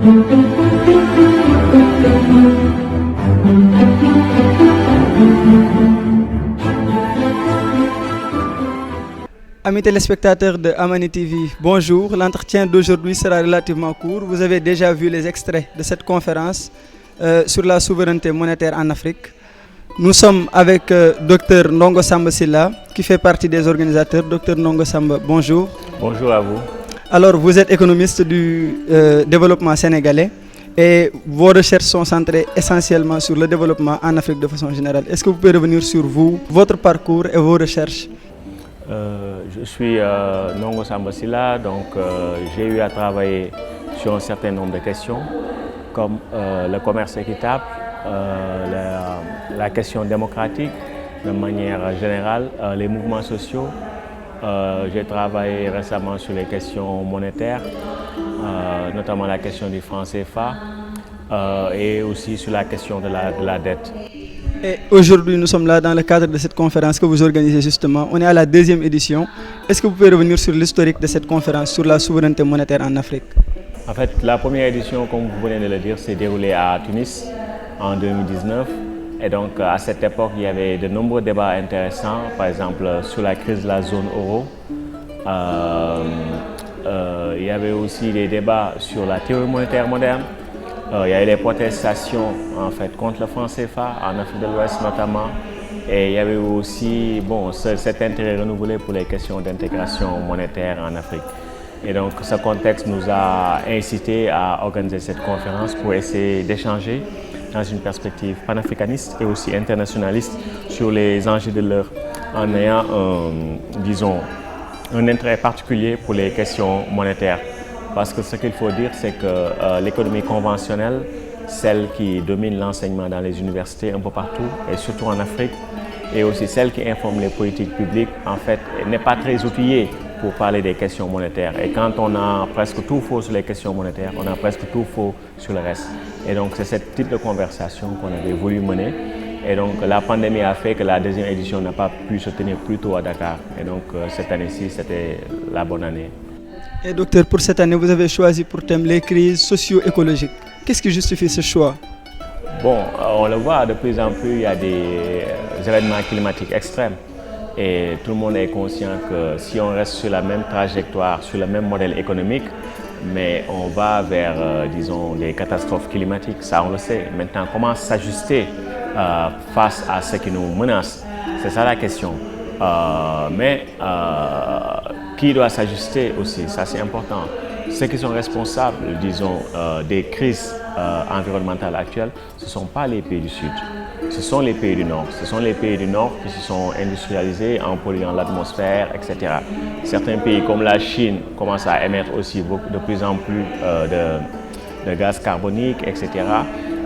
Amis téléspectateurs de Amani TV, bonjour. L'entretien d'aujourd'hui sera relativement court. Vous avez déjà vu les extraits de cette conférence sur la souveraineté monétaire en Afrique. Nous sommes avec Dr Ndongo Samba Sylla, qui fait partie des organisateurs. Dr Ndongo Samba, bonjour. Bonjour à vous. Alors, vous êtes économiste du développement sénégalais et vos recherches sont centrées essentiellement sur le développement en Afrique de façon générale. Est-ce que vous pouvez revenir sur vous, votre parcours et vos recherches? Je suis Ndongo Samba Sylla, donc j'ai eu à travailler sur un certain nombre de questions, comme le commerce équitable, la question démocratique de manière générale, les mouvements sociaux. J'ai travaillé récemment sur les questions monétaires, notamment la question du franc CFA et aussi sur la question de la dette. Et aujourd'hui, nous sommes là dans le cadre de cette conférence que vous organisez justement. On est à la deuxième édition. Est-ce que vous pouvez revenir sur l'historique de cette conférence sur la souveraineté monétaire en Afrique? En fait, la première édition, comme vous venez de le dire, s'est déroulée à Tunis en 2019. Et donc, à cette époque, il y avait de nombreux débats intéressants, par exemple sur la crise de la zone euro. Il y avait aussi des débats sur la théorie monétaire moderne. Il y a eu les protestations en fait, contre le franc CFA en Afrique de l'Ouest notamment. Et il y avait aussi cet intérêt renouvelé pour les questions d'intégration monétaire en Afrique. Et donc ce contexte nous a incité à organiser cette conférence pour essayer d'échanger dans une perspective panafricaniste et aussi internationaliste sur les enjeux de l'heure en ayant un intérêt particulier pour les questions monétaires. Parce que ce qu'il faut dire, c'est que l'économie conventionnelle, celle qui domine l'enseignement dans les universités un peu partout, et surtout en Afrique, et aussi celle qui informe les politiques publiques, en fait, n'est pas très outillée pour parler des questions monétaires. Et quand on a presque tout faux sur les questions monétaires, on a presque tout faux sur le reste. Et donc, c'est ce type de conversation qu'on avait voulu mener. Et donc, la pandémie a fait que la deuxième édition n'a pas pu se tenir plus tôt à Dakar. Et donc, cette année-ci, c'était la bonne année. Et docteur, pour cette année, vous avez choisi pour thème les crises socio-écologiques. Qu'est-ce qui justifie ce choix? Bon, on le voit de plus en plus, il y a des événements climatiques extrêmes. Et tout le monde est conscient que si on reste sur la même trajectoire, sur le même modèle économique, mais on va vers, disons, des catastrophes climatiques, ça on le sait. Maintenant, comment s'ajuster face à ce qui nous menace? C'est ça la question. Qui doit s'ajuster aussi? Ça c'est important. Ceux qui sont responsables, disons, des crises environnementales actuelles, ce ne sont pas les pays du Sud. Ce sont les pays du Nord. Ce sont les pays du Nord qui se sont industrialisés en polluant l'atmosphère, etc. Certains pays comme la Chine commencent à émettre aussi de plus en plus de gaz carbonique, etc.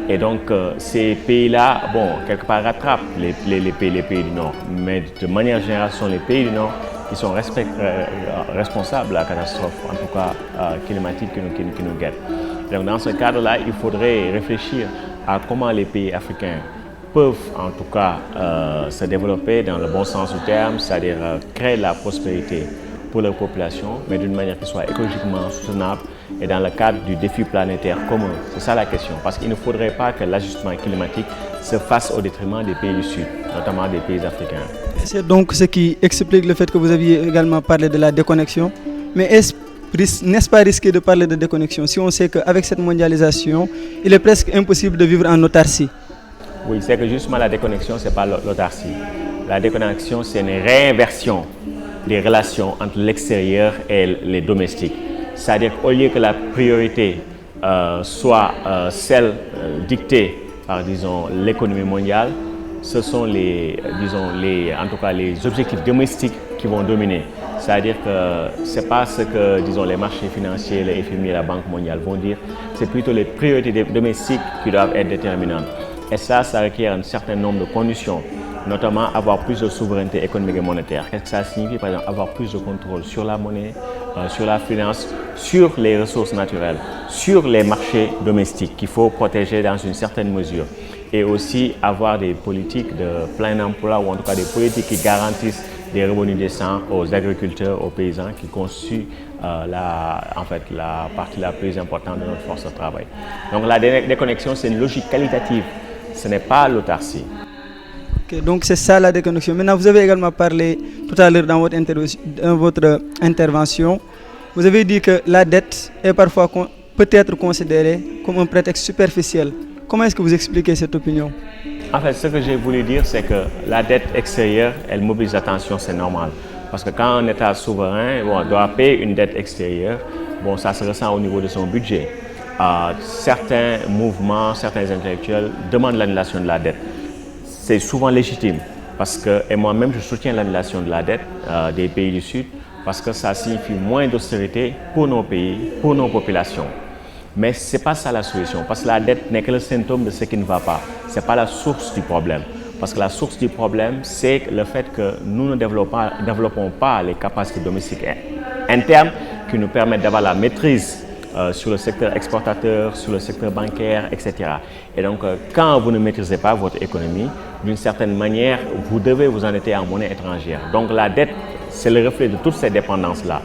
Et donc, ces pays-là, quelque part rattrapent les pays du Nord. Mais de manière générale, ce sont les pays du Nord qui sont responsables de la catastrophe, en tout cas climatique qui nous guette. Donc, dans ce cadre-là, il faudrait réfléchir à comment les pays africains peuvent, en tout cas, se développer dans le bon sens du terme, c'est-à-dire créer de la prospérité pour leur population, mais d'une manière qui soit écologiquement soutenable et dans le cadre du défi planétaire commun. C'est ça la question, parce qu'il ne faudrait pas que l'ajustement climatique se fasse au détriment des pays du Sud, notamment des pays africains. C'est donc ce qui explique le fait que vous aviez également parlé de la déconnexion. Mais n'est-ce pas risqué de parler de déconnexion si on sait qu'avec cette mondialisation, il est presque impossible de vivre en autarcie? Oui, c'est que justement la déconnexion, ce n'est pas l'autarcie. La déconnexion, c'est une réinversion des relations entre l'extérieur et les domestiques. C'est-à-dire qu'au lieu que la priorité soit celle dictée par, disons, l'économie mondiale, ce sont en tout cas les objectifs domestiques qui vont dominer. C'est-à-dire que ce n'est pas ce que, disons, les marchés financiers, les FMI et la Banque mondiale vont dire, c'est plutôt les priorités domestiques qui doivent être déterminantes. Et ça requiert un certain nombre de conditions, notamment avoir plus de souveraineté économique et monétaire. Qu'est-ce que ça signifie? Par exemple, avoir plus de contrôle sur la monnaie, sur la finance, sur les ressources naturelles, sur les marchés domestiques qu'il faut protéger dans une certaine mesure. Et aussi avoir des politiques de plein emploi ou en tout cas des politiques qui garantissent des revenus décents aux agriculteurs, aux paysans qui constituent la partie la plus importante de notre force de travail. Donc la déconnexion, c'est une logique qualitative, ce n'est pas l'autarcie. Okay, donc c'est ça la déconnexion. Maintenant, vous avez également parlé tout à l'heure dans votre intervention, vous avez dit que la dette est parfois peut être considérée comme un prétexte superficiel. Comment est-ce que vous expliquez cette opinion? En fait, ce que j'ai voulu dire, c'est que la dette extérieure, elle mobilise l'attention, c'est normal. Parce que quand un État souverain doit payer une dette extérieure, ça se ressent au niveau de son budget. Certains mouvements, certains intellectuels demandent l'annulation de la dette. C'est souvent légitime, parce que, et moi-même je soutiens l'annulation de la dette des pays du Sud, parce que ça signifie moins d'austérité pour nos pays, pour nos populations. Mais ce n'est pas ça la solution, parce que la dette n'est que le symptôme de ce qui ne va pas. Ce n'est pas la source du problème. Parce que la source du problème, c'est le fait que nous ne développons pas les capacités domestiques internes qui nous permettent d'avoir la maîtrise sur le secteur exportateur, sur le secteur bancaire, etc. Et donc, quand vous ne maîtrisez pas votre économie, d'une certaine manière, vous devez vous endetter en monnaie étrangère. Donc, la dette, c'est le reflet de toutes ces dépendances-là.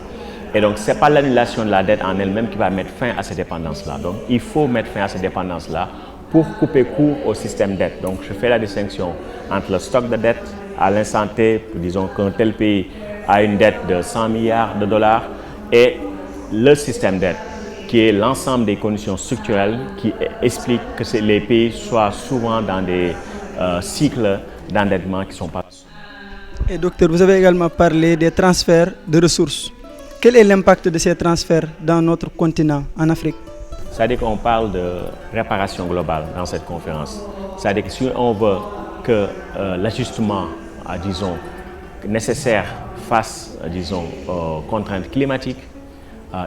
Et donc, ce n'est pas l'annulation de la dette en elle-même qui va mettre fin à ces dépendances-là. Donc, il faut mettre fin à ces dépendances-là pour couper court au système dette. Donc, je fais la distinction entre le stock de dette à l'instant T, disons qu'un tel pays a une dette de 100 milliards de dollars, et le système dette, qui est l'ensemble des conditions structurelles qui expliquent que les pays soient souvent dans des cycles d'endettement qui ne sont pas... Et docteur, vous avez également parlé des transferts de ressources. Quel est l'impact de ces transferts dans notre continent, en Afrique? C'est-à-dire qu'on parle de réparation globale dans cette conférence. C'est-à-dire que si on veut que l'ajustement, disons, nécessaire face, disons, aux contraintes climatiques,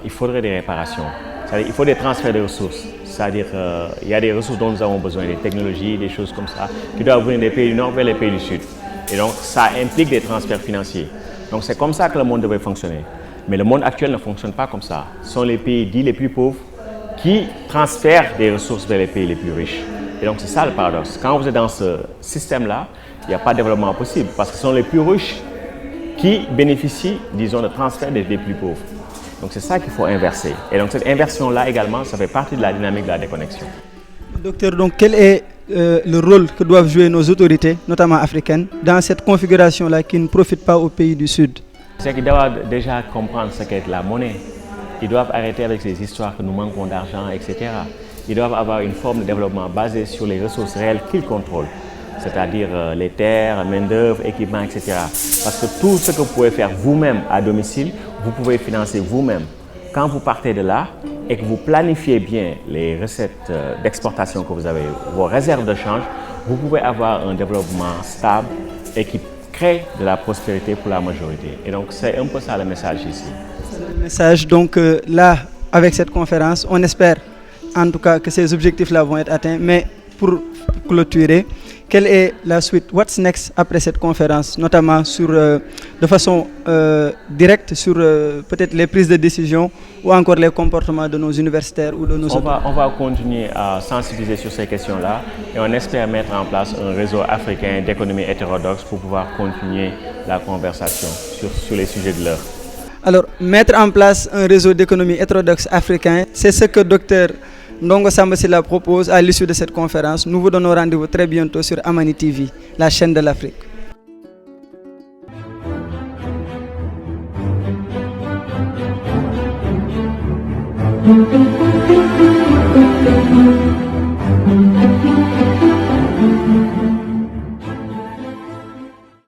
il faudrait des réparations. C'est-à-dire qu'il faut des transferts de ressources. C'est-à-dire qu'il y a des ressources dont nous avons besoin, des technologies, des choses comme ça, qui doivent venir des pays du Nord vers les pays du Sud. Et donc, ça implique des transferts financiers. Donc, c'est comme ça que le monde devrait fonctionner. Mais le monde actuel ne fonctionne pas comme ça. Ce sont les pays dits les plus pauvres qui transfèrent des ressources vers les pays les plus riches. Et donc, c'est ça le paradoxe. Quand vous êtes dans ce système-là, il n'y a pas de développement possible parce que ce sont les plus riches qui bénéficient, disons, de transferts des plus pauvres. Donc, c'est ça qu'il faut inverser. Et donc, cette inversion-là également, ça fait partie de la dynamique de la déconnexion. Docteur, donc, quel est le rôle que doivent jouer nos autorités, notamment africaines, dans cette configuration-là qui ne profite pas aux pays du Sud? C'est qu'ils doivent déjà comprendre ce qu'est la monnaie. Ils doivent arrêter avec ces histoires que nous manquons d'argent, etc. Ils doivent avoir une forme de développement basée sur les ressources réelles qu'ils contrôlent, c'est-à-dire les terres, main-d'œuvre, équipements, etc. Parce que tout ce que vous pouvez faire vous-même à domicile, vous pouvez financer vous-même. Quand vous partez de là et que vous planifiez bien les recettes d'exportation que vous avez, vos réserves de change, vous pouvez avoir un développement stable et qui crée de la prospérité pour la majorité. Et donc, c'est un peu ça le message ici. Le message, donc là, avec cette conférence, on espère en tout cas que ces objectifs-là vont être atteints. Mais pour clôturer, quelle est la suite? What's next après cette conférence, notamment sur, de façon directe sur peut-être les prises de décision ou encore les comportements de nos universitaires ou de nos... On va continuer à sensibiliser sur ces questions-là et on espère mettre en place un réseau africain d'économie hétérodoxe pour pouvoir continuer la conversation sur les sujets de l'heure. Alors, mettre en place un réseau d'économie hétérodoxe africain, c'est ce que Dr Ndongo Samba Sylla propose à l'issue de cette conférence. Nous vous donnons rendez-vous très bientôt sur Amani TV, la chaîne de l'Afrique. Thank you.